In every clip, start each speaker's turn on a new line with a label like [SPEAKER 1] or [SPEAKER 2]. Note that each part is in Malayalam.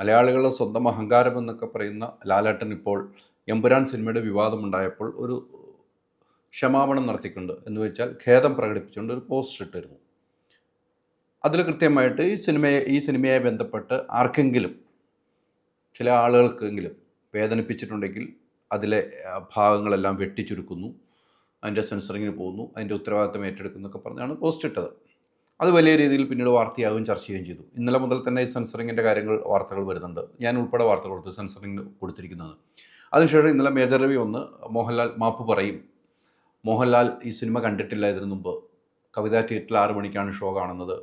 [SPEAKER 1] മലയാളികളുടെ സ്വന്തം അഹങ്കാരം എന്നൊക്കെ പറയുന്ന ലാലേട്ടൻ ഇപ്പോൾ എമ്പുരാൻ സിനിമയുടെ വിവാദമുണ്ടായപ്പോൾ ഒരു ക്ഷമാപണം നടത്തിക്കൊണ്ട് എന്ന് വെച്ചാൽ ഖേദം പ്രകടിപ്പിച്ചുകൊണ്ട് ഒരു പോസ്റ്റ് ഇട്ടിരുന്നു. അതിൽ കൃത്യമായിട്ട് ഈ സിനിമയെ ബന്ധപ്പെട്ട് ആർക്കെങ്കിലും ചില ആളുകൾക്കെങ്കിലും വേദനിപ്പിച്ചിട്ടുണ്ടെങ്കിൽ അതിലെ ഭാഗങ്ങളെല്ലാം വെട്ടിച്ചുരുക്കുന്നു, അതിൻ്റെ സെൻസറിങ്ങിന് പോകുന്നു, അതിൻ്റെ ഉത്തരവാദിത്തം ഏറ്റെടുക്കുന്നു എന്നൊക്കെ പറഞ്ഞാണ് പോസ്റ്റ് ഇട്ടത്. അത് വലിയ രീതിയിൽ പിന്നീട് വാർത്തയാവുകയും ചർച്ച ചെയ്യുകയും ചെയ്തു. ഇന്നലെ മുതൽ തന്നെ ഈ സെൻസറിങ്ങിൻ്റെ വാർത്തകൾ വരുന്നുണ്ട്. ഞാൻ ഉൾപ്പെടെ വാർത്ത കൊടുത്തു സെൻസറിങ്ങിന് കൊടുത്തിരിക്കുന്നത്. അതിനുശേഷം ഇന്നലെ മേജർ രവി വന്ന് മോഹൻലാൽ മാപ്പ് പറയും, മോഹൻലാൽ ഈ സിനിമ കണ്ടിട്ടില്ല, ഇതിനു മുമ്പ് കവിതാ തിയേറ്ററിൽ 6 മണിക്കാണ് ഷോ കാണുന്നത്,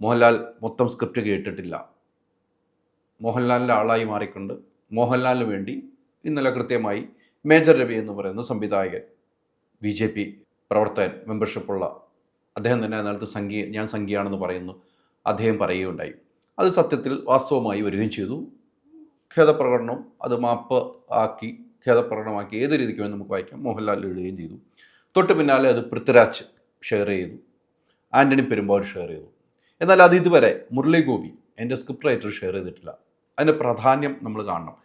[SPEAKER 1] മോഹൻലാൽ മൊത്തം സ്ക്രിപ്റ്റ് കേട്ടിട്ടില്ല, മോഹൻലാലിൻ്റെ ആളായി മാറിക്കൊണ്ട് മോഹൻലാലിന് വേണ്ടി ഇന്നലെ കൃത്യമായി മേജർ രവി എന്ന് പറയുന്ന സംവിധായകൻ, BJP പ്രവർത്തകൻ, മെമ്പർഷിപ്പുള്ള അദ്ദേഹം തന്നെ അതിനകത്ത് ഞാൻ സംഖ്യയാണെന്ന് പറയുന്നു, അദ്ദേഹം പറയുകയുണ്ടായി. അത് സത്യത്തിൽ വാസ്തവമായി വരികയും ചെയ്തു. ഖേദപ്രകടനം അത് മാപ്പ് ആക്കി ഖേദപ്രകടനമാക്കി ഏത് രീതിക്ക് വേണ്ടി നമുക്ക് വായിക്കാം, മോഹൻലാൽ ഇടുകയും ചെയ്തു. തൊട്ട് പിന്നാലെ അത് പൃഥ്വിരാജ് ഷെയർ ചെയ്തു, ആൻ്റണി പെരുമ്പാവൂർ ഷെയർ ചെയ്തു. എന്നാൽ അത് ഇതുവരെ മുരളി ഗോപി എൻ്റെ സ്ക്രിപ്റ്റ് റൈറ്റർ ഷെയർ ചെയ്തിട്ടില്ല. അതിൻ്റെ പ്രാധാന്യം നമ്മൾ കാണണം.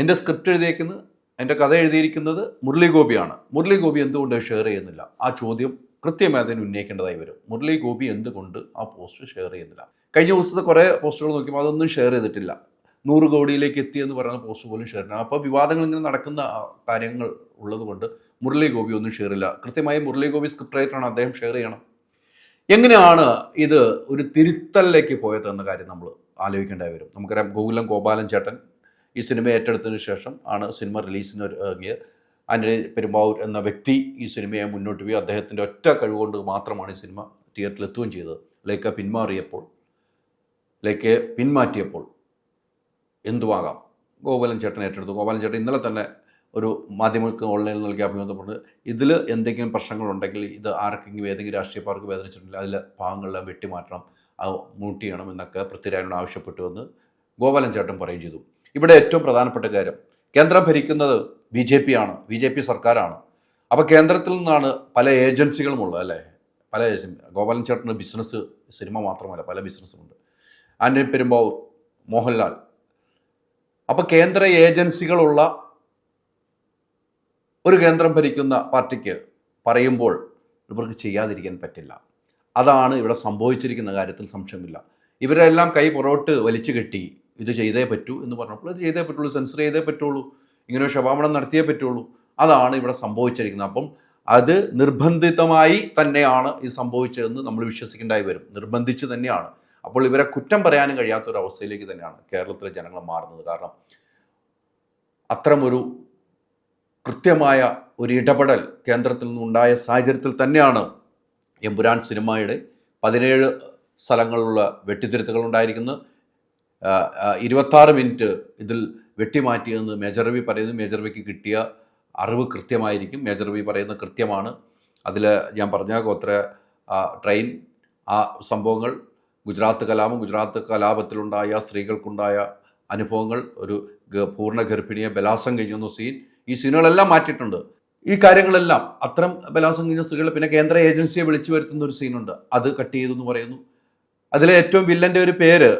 [SPEAKER 1] എൻ്റെ സ്ക്രിപ്റ്റ് എഴുതിയിരിക്കുന്നത്, എൻ്റെ കഥ എഴുതിയിരിക്കുന്നത് മുരളി ഗോപിയാണ്. മുരളി ഗോപി എന്തുകൊണ്ട് ഷെയർ ചെയ്യുന്നില്ല? ആ ചോദ്യം കൃത്യമായി അതിന് ഉന്നയിക്കേണ്ടതായി വരും. മുരളി ഗോപി എന്തുകൊണ്ട് ആ പോസ്റ്റ് ഷെയർ ചെയ്യുന്നില്ല? കഴിഞ്ഞ ദിവസത്തെ കുറേ പോസ്റ്റുകൾ നോക്കിയപ്പോൾ അതൊന്നും ഷെയർ ചെയ്തിട്ടില്ല. 100 കോടിയിലേക്ക് എത്തിയെന്ന് പറയുന്ന പോസ്റ്റ് പോലും ഷെയർ ചെയ്യണം. അപ്പോൾ വിവാദങ്ങൾ ഇങ്ങനെ നടക്കുന്ന കാര്യങ്ങൾ ഉള്ളതുകൊണ്ട് മുരളി ഗോപി ഒന്നും ഷെയർ ഇല്ല. കൃത്യമായി മുരളി ഗോപി സ്ക്രിപ്റ്റ് റൈറ്ററാണ്, അദ്ദേഹം ഷെയർ ചെയ്യണം. എങ്ങനെയാണ് ഇത് ഒരു തിരുത്തലിലേക്ക് പോയതെന്ന കാര്യം നമ്മൾ ആലോചിക്കേണ്ടി വരും. നമുക്കറിയാം, ഗോപാലൻ ചേട്ടൻ ഈ സിനിമ ഏറ്റെടുത്തതിന് ശേഷം ആണ് സിനിമ റിലീസിന് ഇറങ്ങിയത്. ആൻ്റണി പെരുമ്പാവൂർ എന്ന വ്യക്തി ഈ സിനിമയെ മുന്നോട്ട് പോയി അദ്ദേഹത്തിൻ്റെ ഒറ്റ കഴിവുകൊണ്ട് മാത്രമാണ് ഈ സിനിമ തിയേറ്ററിൽ എത്തുകയും ചെയ്തത്. പിന്മാറ്റിയപ്പോൾ എന്തുവാകാം, ഗോപാലൻ ചേട്ടൻ ഏറ്റെടുത്തു. ഗോപാലൻ ചേട്ടൻ ഇന്നലെ തന്നെ ഒരു മാധ്യമങ്ങൾക്ക് ഓൺലൈനിൽ നൽകിയ അഭിമുഖത്തിൽ ഇതിൽ എന്തെങ്കിലും പ്രശ്നങ്ങളുണ്ടെങ്കിൽ ഇത് ആർക്കെങ്കിലും ഏതെങ്കിലും രാഷ്ട്രീയക്കാർക്ക് വേദനിച്ചിട്ടുണ്ടെങ്കിൽ അതിലെ ഭാഗങ്ങളെല്ലാം വെട്ടിമാറ്റണം, അത് മ്യൂട്ട് ചെയ്യണം എന്നൊക്കെ പൃഥ്വിരാജിനോട് ആവശ്യപ്പെട്ടുവെന്ന് ഗോപാലൻ ചേട്ടൻ പറയുകയും ചെയ്തു. ഇവിടെ ഏറ്റവും പ്രധാനപ്പെട്ട കാര്യം, കേന്ദ്രം ഭരിക്കുന്നത് BJP ആണ്, BJP സർക്കാരാണ്. അപ്പോൾ കേന്ദ്രത്തിൽ നിന്നാണ് പല ഏജൻസികളും ഉള്ളത്, അല്ലേ? ഗോപാലൻ ചേട്ടന് ബിസിനസ്, സിനിമ മാത്രമല്ല പല ബിസിനസ്സുമുണ്ട്. ആൻ്റണി പെരുമ്പാവൂർ, മോഹൻലാൽ. അപ്പോൾ കേന്ദ്ര ഏജൻസികളുള്ള ഒരു കേന്ദ്രം ഭരിക്കുന്ന പാർട്ടിക്ക് പറയുമ്പോൾ ഇവർക്ക് ചെയ്യാതിരിക്കാൻ പറ്റില്ല. അതാണ് ഇവിടെ സംഭവിച്ചിരിക്കുന്ന കാര്യത്തിൽ സംശയമില്ല. ഇവരെല്ലാം കൈ പുറകോട്ട് വലിച്ചു കെട്ടി ഇത് ചെയ്തേ പറ്റൂ എന്ന് പറഞ്ഞപ്പോൾ ഇത് ചെയ്തേ പറ്റുള്ളൂ, സെൻസർ ചെയ്തേ പറ്റുള്ളൂ, ഇങ്ങനെ ക്ഷമാപണം നടത്തിയേ പറ്റുള്ളൂ. അതാണ് ഇവിടെ സംഭവിച്ചിരിക്കുന്നത്. അപ്പം അത് നിർബന്ധിതമായി തന്നെയാണ് ഇത് സംഭവിച്ചതെന്ന് നമ്മൾ വിശ്വസിക്കേണ്ടായി വരും. നിർബന്ധിച്ച് തന്നെയാണ്. അപ്പോൾ ഇവരെ കുറ്റം പറയാനും കഴിയാത്തൊരവസ്ഥയിലേക്ക് തന്നെയാണ് കേരളത്തിലെ ജനങ്ങൾ മാറുന്നത്. കാരണം അത്തരമൊരു കൃത്യമായ ഒരു ഇടപെടൽ കേന്ദ്രത്തിൽ നിന്നുണ്ടായ സാഹചര്യത്തിൽ തന്നെയാണ് എമ്പുരാൻ സിനിമയുടെ 17 സ്ഥലങ്ങളിലുള്ള വെട്ടിത്തിരുത്തുകൾ ഉണ്ടായിരിക്കുന്നത്. 26 മിനിറ്റ് ഇതിൽ വെട്ടിമാറ്റിയെന്ന് മേജർ രവി പറയുന്നു. മേജർ രവിക്ക് കിട്ടിയ അറിവ് കൃത്യമായിരിക്കും. മേജർ രവി പറയുന്നത് കൃത്യമാണ്. അതിൽ ഞാൻ പറഞ്ഞ ട്രെയിൻ, ആ സംഭവങ്ങൾ, ഗുജറാത്ത് കലാപത്തിലുണ്ടായ സ്ത്രീകൾക്കുണ്ടായ അനുഭവങ്ങൾ, ഒരു പൂർണ്ണ ഗർഭിണിയെ ബലാത്സം കഴിയുന്ന സീൻ, ഈ സീനുകളെല്ലാം മാറ്റിയിട്ടുണ്ട്. ഈ കാര്യങ്ങളെല്ലാം അത്തരം ബലാത്സം കഴിഞ്ഞ സ്ത്രീകളെ പിന്നെ കേന്ദ്ര ഏജൻസിയെ വിളിച്ചു വരുത്തുന്ന ഒരു സീനുണ്ട്, അത് കട്ട് ചെയ്തു എന്ന് പറയുന്നു. അതിലെ ഏറ്റവും വില്ലൻ്റെ ഒരു പേര്,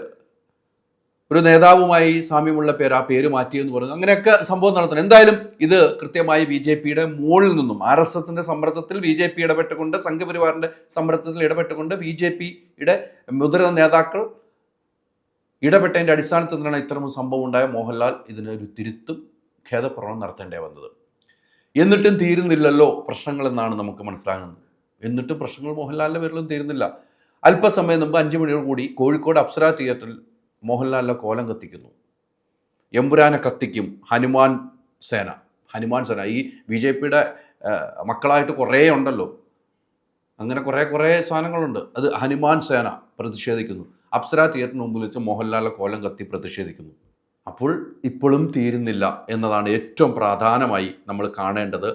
[SPEAKER 1] ഒരു നേതാവുമായി സാമ്യമുള്ള പേര്, ആ പേര് മാറ്റിയെന്ന് പറയുന്നു. അങ്ങനെയൊക്കെ സംഭവം നടത്തണം. എന്തായാലും ഇത് കൃത്യമായി BJPയുടെ മുകളിൽ നിന്നും, RSSൻ്റെ സമ്മർദ്ദത്തിൽ BJP ഇടപെട്ടുകൊണ്ട്, സംഘപരിവാറിൻ്റെ സമ്മർദ്ദത്തിൽ ഇടപെട്ടുകൊണ്ട് BJPയുടെ മുതിർന്ന നേതാക്കൾ ഇടപെട്ടതിൻ്റെ അടിസ്ഥാനത്തിൽ നിന്നാണ് ഇത്തരം സംഭവം ഉണ്ടായ. മോഹൻലാൽ ഇതിനൊരു തിരുത്തും ഖേദപ്രകടനം നടത്തേണ്ടി വന്നത്. എന്നിട്ടും തീരുന്നില്ലല്ലോ പ്രശ്നങ്ങളെന്നാണ് നമുക്ക് മനസ്സിലാകുന്നത്. എന്നിട്ടും പ്രശ്നങ്ങൾ മോഹൻലാലിൻ്റെ പേരിലും തീരുന്നില്ല. അല്പസമയം മുമ്പ് 5 മണിയോട് കൂടി കോഴിക്കോട് അപ്സര തിയേറ്ററിൽ മോഹൻലാലിൻ്റെ കോലം കത്തിക്കുന്നു. എമ്പുരാനെ കത്തിക്കും ഹനുമാൻ സേന. ഈ BJPയുടെ മക്കളായിട്ട് കുറേ ഉണ്ടല്ലോ, അങ്ങനെ കുറേ സാധനങ്ങളുണ്ട്. അത് ഹനുമാൻ സേന പ്രതിഷേധിക്കുന്നു. അപ്സര തിയേറ്ററിന് മുമ്പിൽ വെച്ച് മോഹൻലാലിൻ്റെ കോലം കത്തി പ്രതിഷേധിക്കുന്നു. അപ്പോൾ ഇപ്പോഴും തീരുന്നില്ല എന്നതാണ് ഏറ്റവും പ്രധാനമായി നമ്മൾ കാണേണ്ടത്.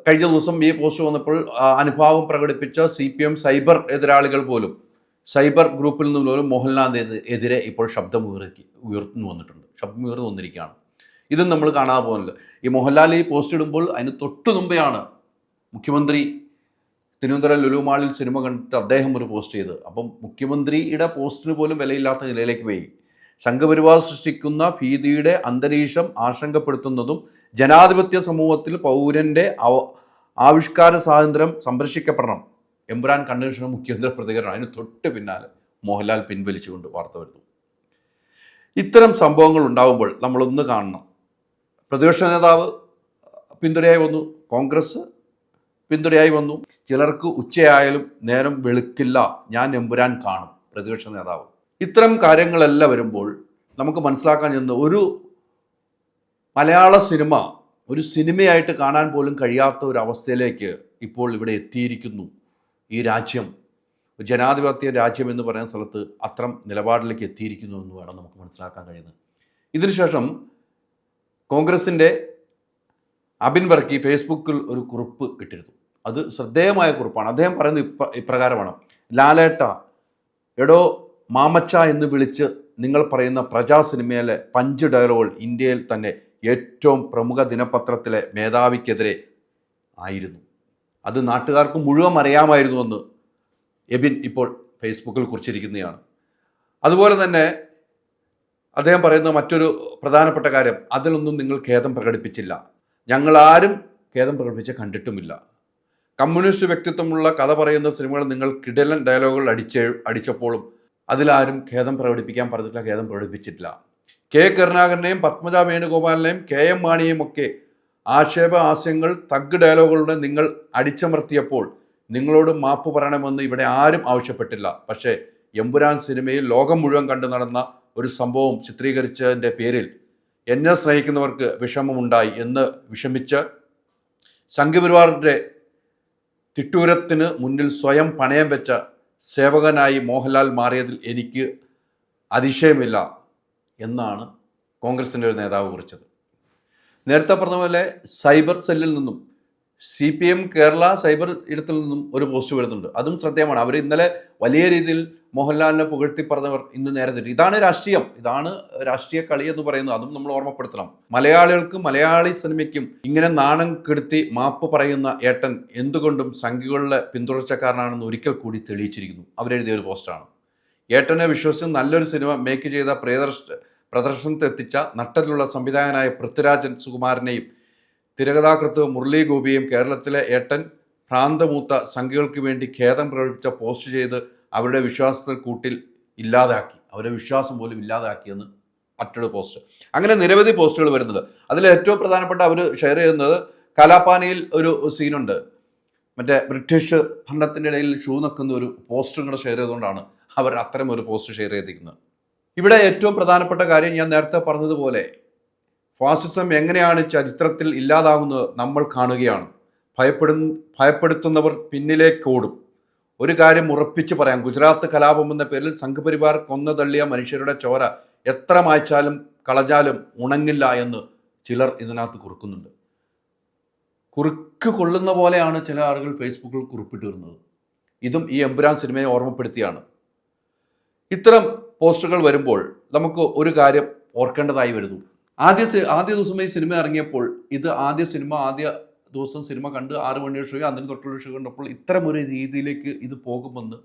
[SPEAKER 1] കഴിഞ്ഞ ദിവസം ഈ പോസ്റ്റ് വന്നപ്പോൾ അനുഭാവം പ്രകടിപ്പിച്ച CPM സൈബർ എതിരാളികൾ പോലും, സൈബർ ഗ്രൂപ്പിൽ നിന്ന് പോലും മോഹൻലാലിനെതിരെ ഇപ്പോൾ ഉയർന്നു വന്നിരിക്കുകയാണ്. ഇതും നമ്മൾ കാണാതെ പോകുന്നത്. ഈ മോഹൻലാൽ ഈ പോസ്റ്റ് ഇടുമ്പോൾ അതിന് തൊട്ടു മുമ്പെയാണ് മുഖ്യമന്ത്രി തിരുവനന്തപുരം ലുലു മാളിൽ സിനിമ കണ്ടിട്ട് അദ്ദേഹം ഒരു പോസ്റ്റ് ചെയ്ത്. അപ്പം മുഖ്യമന്ത്രിയുടെ പോസ്റ്റിന് പോലും വിലയില്ലാത്ത നിലയിലേക്ക് പോയി. സംഘപരിവാർ സൃഷ്ടിക്കുന്ന ഭീതിയുടെ അന്തരീക്ഷം ആശങ്കപ്പെടുത്തുന്നതും ജനാധിപത്യ സമൂഹത്തിൽ പൗരൻ്റെ ആവിഷ്കാര സ്വാതന്ത്ര്യം സംരക്ഷിക്കപ്പെടണം. എമ്പുരാൻ കൺവെൻഷന് മുഖ്യമന്ത്രി പ്രതികരണം. അതിന് തൊട്ട് പിന്നാലെ മോഹൻലാൽ പിൻവലിച്ചുകൊണ്ട് വാർത്ത വരുന്നു. ഇത്തരം സംഭവങ്ങൾ ഉണ്ടാകുമ്പോൾ നമ്മളൊന്ന് കാണണം. പ്രതിപക്ഷ നേതാവ് പിന്തുണയായി വന്നു, കോൺഗ്രസ് പിന്തുണയായി വന്നു. ചിലർക്ക് ഉച്ചയായാലും നേരം വെളുക്കില്ല, ഞാൻ എമ്പുരാൻ കാണും, പ്രതിപക്ഷ നേതാവ്. ഇത്തരം കാര്യങ്ങളെല്ലാം വരുമ്പോൾ നമുക്ക് മനസ്സിലാക്കാൻ ചെന്ന് ഒരു മലയാള സിനിമ ഒരു സിനിമയായിട്ട് കാണാൻ പോലും കഴിയാത്ത ഒരു അവസ്ഥയിലേക്ക് ഇപ്പോൾ ഇവിടെ എത്തിയിരിക്കുന്നു. ഈ രാജ്യം ജനാധിപത്യ രാജ്യം എന്ന് പറയുന്ന സ്ഥലത്ത് അത്തരം നിലപാടിലേക്ക് എത്തിയിരിക്കുന്നു എന്ന് വേണം നമുക്ക് മനസ്സിലാക്കാൻ കഴിയുന്നത്. ഇതിനുശേഷം കോൺഗ്രസിൻ്റെ അബിൻ വർക്കി ഫേസ്ബുക്കിൽ ഒരു കുറിപ്പ് ഇട്ടിരുന്നു. അത് ശ്രദ്ധേയമായ കുറിപ്പാണ്. അദ്ദേഹം പറയുന്നത് ഇപ്രകാരമാണ്: ലാലേട്ട, എടോ മാമച്ച എന്ന് വിളിച്ച് നിങ്ങൾ പറയുന്ന പ്രജാ സിനിമയിലെ പഞ്ച് ഡയലോഗുകൾ ഇന്ത്യയിൽ തന്നെ ഏറ്റവും പ്രമുഖ ദിനപത്രത്തിലെ മേധാവിക്കെതിരെ ആയിരുന്നു. അത് നാട്ടുകാർക്ക് മുഴുവൻ അറിയാമായിരുന്നുവെന്ന് എബിൻ ഇപ്പോൾ ഫേസ്ബുക്കിൽ കുറിച്ചിരിക്കുന്നതാണ്. അതുപോലെ തന്നെ അദ്ദേഹം പറയുന്ന മറ്റൊരു പ്രധാനപ്പെട്ട കാര്യം, അതിലൊന്നും നിങ്ങൾ ഖേദം പ്രകടിപ്പിച്ചില്ല, ഞങ്ങളാരും ഖേദം പ്രകടിപ്പിച്ച് കണ്ടിട്ടുമില്ല. കമ്മ്യൂണിസ്റ്റ് വ്യക്തിത്വമുള്ള കഥ പറയുന്ന സിനിമകൾ നിങ്ങൾ കിടലൻ ഡയലോഗുകൾ അടിച്ചപ്പോഴും അതിലാരും ഖേദം പ്രകടിപ്പിക്കാൻ പറഞ്ഞിട്ടില്ല, ഖേദം പ്രകടിപ്പിച്ചിട്ടില്ല. കെ കരുണാകരനെയും പത്മജ വേണുഗോപാലിനെയും KM മാണിയെയും ഒക്കെ ആക്ഷേപഹാസ്യങ്ങൾ തഗ് ഡയലോഗുകളുടെ നിങ്ങൾ അടിച്ചമർത്തിയപ്പോൾ നിങ്ങളോട് മാപ്പ് പറയണമെന്ന് ഇവിടെ ആരും ആവശ്യപ്പെട്ടില്ല. പക്ഷേ എമ്പുരാൻ സിനിമയിൽ ലോകം മുഴുവൻ കണ്ടു നടന്ന ഒരു സംഭവം ചിത്രീകരിച്ചതിൻ്റെ പേരിൽ എന്നെ സ്നേഹിക്കുന്നവർക്ക് വിഷമമുണ്ടായി എന്ന് വിഷമിച്ച് സംഘപരിവാറിൻ്റെ തിട്ടൂരത്തിന് മുന്നിൽ സ്വയം പണയം വെച്ച സേവകനായി മോഹൻലാൽ മാറിയതിൽ എനിക്ക് അതിശയമില്ല എന്നാണ് കോൺഗ്രസിൻ്റെ ഒരു നേതാവ് കുറിച്ചത്. നേരത്തെ പറഞ്ഞ പോലെ സൈബർ സെല്ലിൽ നിന്നും CPM കേരള സൈബർ ഇടത്തിൽ നിന്നും ഒരു പോസ്റ്റ് വരുന്നുണ്ട്. അതും ശ്രദ്ധേയമാണ്. അവർ ഇന്നലെ വലിയ രീതിയിൽ മോഹൻലാലിനെ പുകഴ്ത്തി പറഞ്ഞവർ ഇന്ന് നേരെ തെറ്റി. ഇതാണ് രാഷ്ട്രീയം, ഇതാണ് രാഷ്ട്രീയ കളി എന്ന് പറയുന്നത്. അതും നമ്മൾ ഓർമ്മപ്പെടുത്തണം. മലയാളികൾക്കും മലയാളി സിനിമയ്ക്കും ഇങ്ങനെ നാണം കെടുത്തി മാപ്പ് പറയുന്ന ഏട്ടൻ എന്തുകൊണ്ടും സംഘികളുടെ പിന്തുടർച്ചക്കാരനാണെന്ന് ഒരിക്കൽ കൂടി തെളിയിച്ചിരിക്കുന്നു. അവരെഴുതിയ ഒരു പോസ്റ്റാണ്. ഏട്ടനെ വിശ്വസിച്ച് നല്ലൊരു സിനിമ മേക്ക് ചെയ്ത പ്രദർശനത്തെത്തിച്ച നട്ടലുള്ള സംവിധായകനായ പൃഥ്വിരാജൻ സുകുമാരനെയും തിരകഥാകൃത്ത് മുരളി ഗോപിയെയും കേരളത്തിലെ ഏട്ടൻ ഭ്രാന്തമൂത്ത സംഘികൾക്ക് വേണ്ടി ഖേദം പ്രകടിപ്പിച്ച പോസ്റ്റ് ചെയ്ത് അവരുടെ വിശ്വാസത്തിൽ കൂട്ടിൽ ഇല്ലാതാക്കി, അവരുടെ വിശ്വാസം പോലും ഇല്ലാതാക്കിയെന്ന് മറ്റൊരു പോസ്റ്റ്. അങ്ങനെ നിരവധി പോസ്റ്റുകൾ വരുന്നുണ്ട്. അതിൽ ഏറ്റവും പ്രധാനപ്പെട്ട അവർ ഷെയർ ചെയ്യുന്നത് കലാപാനിയിൽ ഒരു സീനുണ്ട്. മറ്റേ ബ്രിട്ടീഷ് ഭരണത്തിൻ്റെ ഇടയിൽ ഷൂ നിൽക്കുന്ന ഒരു പോസ്റ്ററും കൂടെ ഷെയർ ചെയ്തുകൊണ്ടാണ് അവർ അത്തരം ഒരു പോസ്റ്റ് ഷെയർ ചെയ്തിരിക്കുന്നത്. ഇവിടെ ഏറ്റവും പ്രധാനപ്പെട്ട കാര്യം ഞാൻ നേരത്തെ പറഞ്ഞതുപോലെ ഫാസിസം എങ്ങനെയാണ് ചരിത്രത്തിൽ ഇല്ലാതാകുന്നത് നമ്മൾ കാണുകയാണ്. ഭയപ്പെടുത്തുന്നവർ പിന്നിലേക്ക് ഓടും. ഒരു കാര്യം ഉറപ്പിച്ച് പറയാം, ഗുജറാത്ത് കലാപം എന്ന പേരിൽ സംഘപരിവാർ കൊന്നതള്ളിയ മനുഷ്യരുടെ ചോര എത്ര മായ്ച്ചാലും കളഞ്ഞാലും ഉണങ്ങില്ല എന്ന് ചിലർ ഇതിനകത്ത് കുറുക്കുന്നുണ്ട്. കുറുക്ക് കൊള്ളുന്ന പോലെയാണ് ചില ആളുകൾ ഫേസ്ബുക്കിൽ കുറിപ്പിട്ട് വരുന്നത്. ഇതും ഈ എമ്പുരാൻ സിനിമയെ ഓർമ്മപ്പെടുത്തിയാണ്. ഇത്തരം പോസ്റ്റുകൾ വരുമ്പോൾ നമുക്ക് ഒരു കാര്യം ഓർക്കേണ്ടതായി വരുന്നു. ആദ്യ ദിവസം ഈ സിനിമ ഇറങ്ങിയപ്പോൾ ആദ്യ ദിവസം സിനിമ കണ്ട് 6 മണിയുടെ ഷോ, അതിന് തൊട്ടുള്ള ഷോ കണ്ടപ്പോൾ ഇത്തരം ഒരു രീതിയിലേക്ക് ഇത് പോകുമെന്ന്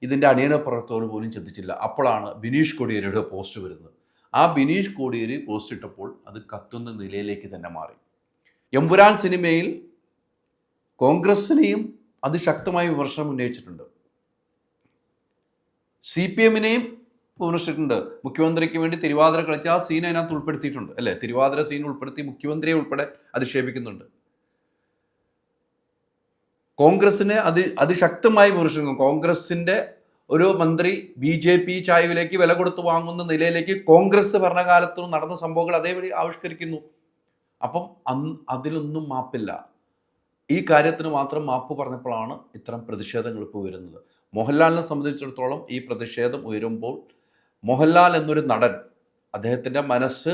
[SPEAKER 1] ഇതിൻ്റെ അണിയന പ്രവർത്തകർ പോലും ചിന്തിച്ചില്ല. അപ്പോഴാണ് ബിനീഷ് കോടിയേരിയുടെ പോസ്റ്റ് വരുന്നത്. ആ ബിനീഷ് കോടിയേരി പോസ്റ്റ് ഇട്ടപ്പോൾ അത് കത്തുന്ന നിലയിലേക്ക് തന്നെ മാറി. എമ്പുരാൻ സിനിമയിൽ കോൺഗ്രസിനെയും അതിശക്തമായ വിമർശനം ഉന്നയിച്ചിട്ടുണ്ട്, CPMനെയും വിമർശിച്ചിട്ടുണ്ട്. മുഖ്യമന്ത്രിക്ക് വേണ്ടി തിരുവാതിര കളിച്ച ആ സീൻ അതിനകത്ത് ഉൾപ്പെടുത്തിയിട്ടുണ്ട്, അല്ലേ? തിരുവാതിര സീൻ ഉൾപ്പെടുത്തി മുഖ്യമന്ത്രിയെ ഉൾപ്പെടെ അധിക്ഷേപിക്കുന്നുണ്ട്. കോൺഗ്രസിനെ അതിശക്തമായി വിമർശിക്കുന്നു. കോൺഗ്രസിൻ്റെ ഒരു മന്ത്രി BJP ചായവിലേക്ക് വില കൊടുത്ത് വാങ്ങുന്ന നിലയിലേക്ക് കോൺഗ്രസ് ഭരണകാലത്ത് നടന്ന സംഭവങ്ങൾ അതേപടി ആവിഷ്കരിക്കുന്നു. അപ്പം അതിലൊന്നും മാപ്പില്ല. ഈ കാര്യത്തിന് മാത്രം മാപ്പ് പറഞ്ഞപ്പോഴാണ് ഇത്തരം പ്രതിഷേധങ്ങൾ ഇപ്പോൾ വരുന്നത്. മോഹൻലാലിനെ സംബന്ധിച്ചിടത്തോളം ഈ പ്രതിഷേധം ഉയരുമ്പോൾ മോഹൻലാൽ എന്നൊരു നടൻ, അദ്ദേഹത്തിൻ്റെ മനസ്സ്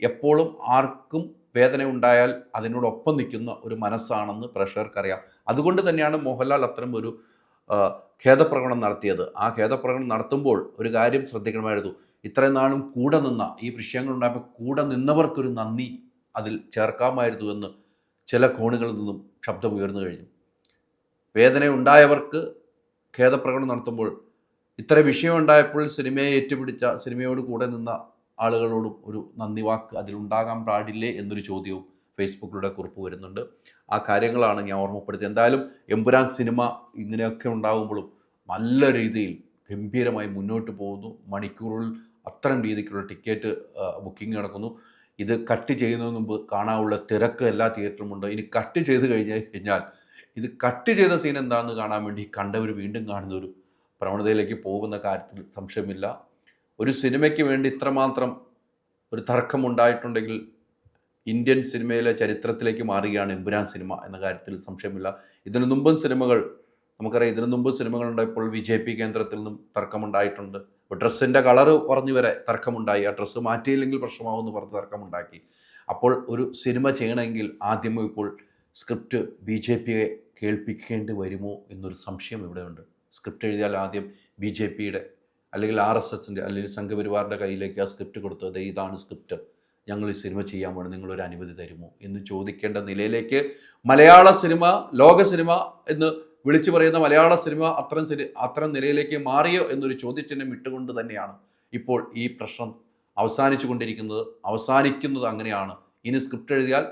[SPEAKER 1] എപ്പോഴും ആർക്കും വേദന ഉണ്ടായാൽ അതിനോടൊപ്പം നിൽക്കുന്ന ഒരു മനസ്സാണെന്ന് പ്രേക്ഷകർക്കറിയാം. അതുകൊണ്ട് തന്നെയാണ് മോഹൻലാൽ അത്തരം ഒരു ഖേദപ്രകടനം നടത്തിയത്. ആ ഖേദപ്രകടനം നടത്തുമ്പോൾ ഒരു കാര്യം ശ്രദ്ധിക്കണമായിരുന്നു. ഇത്രയും നാളും കൂടെ നിന്ന, ഈ വിഷയങ്ങളുണ്ടായപ്പോൾ കൂടെ നിന്നവർക്കൊരു നന്ദി അതിൽ ചേർക്കാമായിരുന്നു എന്ന് ചില കോണുകളിൽ നിന്നും ശബ്ദമുയർന്നു കഴിഞ്ഞു. വേദന ഉണ്ടായവർക്ക് ഖേദപ്രകടനം നടത്തുമ്പോൾ ഇത്ര വിഷയമുണ്ടായപ്പോൾ സിനിമയെ ഏറ്റുപിടിച്ച, സിനിമയോട് കൂടെ നിന്ന ആളുകളോടും ഒരു നന്ദി വാക്ക് അതിലുണ്ടാകാൻ പാടില്ലേ എന്നൊരു ചോദ്യവും ഫേസ്ബുക്കിലൂടെ കുറിപ്പ് വരുന്നുണ്ട്. ആ കാര്യങ്ങളാണ് ഞാൻ ഓർമ്മപ്പെടുത്തിയത്. എന്തായാലും എമ്പുരാൻ സിനിമ ഇങ്ങനെയൊക്കെ ഉണ്ടാകുമ്പോഴും നല്ല രീതിയിൽ ഗംഭീരമായി മുന്നോട്ട് പോകുന്നു. മണിക്കൂറിൽ അത്തരം രീതിക്കുള്ള ടിക്കറ്റ് ബുക്കിംഗ് നടക്കുന്നു. ഇത് കട്ട് ചെയ്യുന്നതിന് മുമ്പ് കാണാനുള്ള തിരക്ക് എല്ലാ തിയേറ്ററിലുമുണ്ട്. ഇനി കട്ട് ചെയ്ത് കഴിഞ്ഞാൽ ഇത് കട്ട് ചെയ്ത സീൻ എന്താണെന്ന് കാണാൻ വേണ്ടി കണ്ടവർ വീണ്ടും കാണുന്ന ഒരു പ്രവണതയിലേക്ക് പോകുന്ന കാര്യത്തിൽ സംശയമില്ല. ഒരു സിനിമയ്ക്ക് വേണ്ടി ഇത്രമാത്രം ഒരു തർക്കമുണ്ടായിട്ടുണ്ടെങ്കിൽ ഇന്ത്യൻ സിനിമയിലെ ചരിത്രത്തിലേക്ക് മാറുകയാണ് എമ്പുരാൻ സിനിമ എന്ന കാര്യത്തിൽ സംശയമില്ല. ഇതിനു മുമ്പും സിനിമകൾ നമുക്കറിയാം. ഇതിനു മുമ്പ് സിനിമകളുണ്ടായപ്പോൾ BJP കേന്ദ്രത്തിൽ നിന്നും തർക്കമുണ്ടായിട്ടുണ്ട്. ഡ്രസ്സിൻ്റെ കളറ് പറഞ്ഞു വരെ തർക്കമുണ്ടായി. ആ ഡ്രസ്സ് മാറ്റിയില്ലെങ്കിൽ പ്രശ്നമാവുമെന്ന് പറഞ്ഞ് തർക്കമുണ്ടാക്കി. അപ്പോൾ ഒരു സിനിമ ചെയ്യണമെങ്കിൽ ആദ്യമേ ഇപ്പോൾ സ്ക്രിപ്റ്റ് BJPയെ കേൾപ്പിക്കേണ്ടി വരുമോ എന്നൊരു സംശയം ഇവിടെയുണ്ട്. സ്ക്രിപ്റ്റ് എഴുതിയാൽ ആദ്യം BJPയുടെ അല്ലെങ്കിൽ RSSൻ്റെ അല്ലെങ്കിൽ സംഘപരിവാറിൻ്റെ കയ്യിലേക്ക് ആ സ്ക്രിപ്റ്റ് കൊടുത്തത്, ഇതാണ് സ്ക്രിപ്റ്റ്, ഞങ്ങൾ ഈ സിനിമ ചെയ്യാൻ വേണ്ടി നിങ്ങളൊരു അനുമതി തരുമോ എന്ന് ചോദിക്കേണ്ട നിലയിലേക്ക് മലയാള സിനിമ, ലോക സിനിമ എന്ന് വിളിച്ചു പറയുന്ന മലയാള സിനിമ അത്തരം നിലയിലേക്ക് മാറിയോ എന്നൊരു ചോദ്യചിഹ്നം ഇട്ടുകൊണ്ട് തന്നെയാണ് ഇപ്പോൾ ഈ പ്രശ്നം അവസാനിക്കുന്നത് അങ്ങനെയാണ്. ഇനി സ്ക്രിപ്റ്റ് എഴുതിയാൽ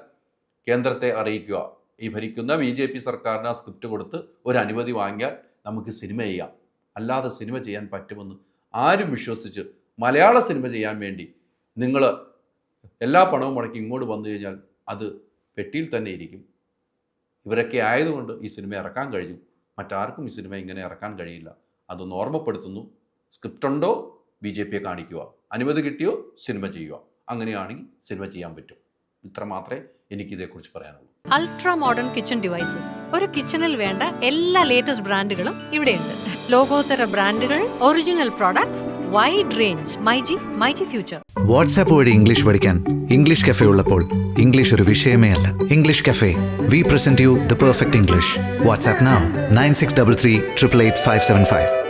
[SPEAKER 1] കേന്ദ്രത്തെ അറിയിക്കുക, ഈ ഭരിക്കുന്ന BJP സർക്കാരിന് ആ സ്ക്രിപ്റ്റ് കൊടുത്ത് ഒരു അനുമതി വാങ്ങിയാൽ നമുക്ക് സിനിമ ചെയ്യാം. അല്ലാതെ സിനിമ ചെയ്യാൻ പറ്റുമെന്ന് ആരും വിശ്വസിച്ച് മലയാള സിനിമ ചെയ്യാൻ വേണ്ടി നിങ്ങൾ എല്ലാ പണവും മുടക്കി ഇങ്ങോട്ട് വന്നു കഴിഞ്ഞാൽ അത് പെട്ടിയിൽ തന്നെ ഇരിക്കും. ഇവരൊക്കെ ആയതുകൊണ്ട് ഈ സിനിമ ഇറക്കാൻ കഴിഞ്ഞു. മറ്റാർക്കും ഈ സിനിമ ഇങ്ങനെ ഇറക്കാൻ കഴിയില്ല. അതൊന്ന് ഓർമ്മപ്പെടുത്തുന്നു. സ്ക്രിപ്റ്റ് ഉണ്ടോ BJPയെ കാണിക്കുക, അനുമതി കിട്ടിയോ സിനിമ ചെയ്യുക. അങ്ങനെയാണെങ്കിൽ സിനിമ ചെയ്യാൻ പറ്റും. ഇത്ര മാത്രമേ എനിക്കിതേക്കുറിച്ച് പറയാനുള്ളൂ.
[SPEAKER 2] Ultra modern kitchen devices. ഒരു കിച്ചണിൽ വേണ്ട എല്ലാ ലേറ്റസ്റ്റ് ബ്രാൻഡുകളും ഇവിടെയുണ്ട്. ലോകോത്തര ബ്രാൻഡുകൾ, original products, wide range. MyG future.
[SPEAKER 3] WhatsApp വഴി ഇംഗ്ലീഷ് പഠിക്കാൻ ഇംഗ്ലീഷ് കഫേ ഉള്ളപ്പോൾ ഇംഗ്ലീഷ് ഒരു വിഷയമേ അല്ല. English cafe, we present you the perfect English. WhatsApp now 9633 888 575.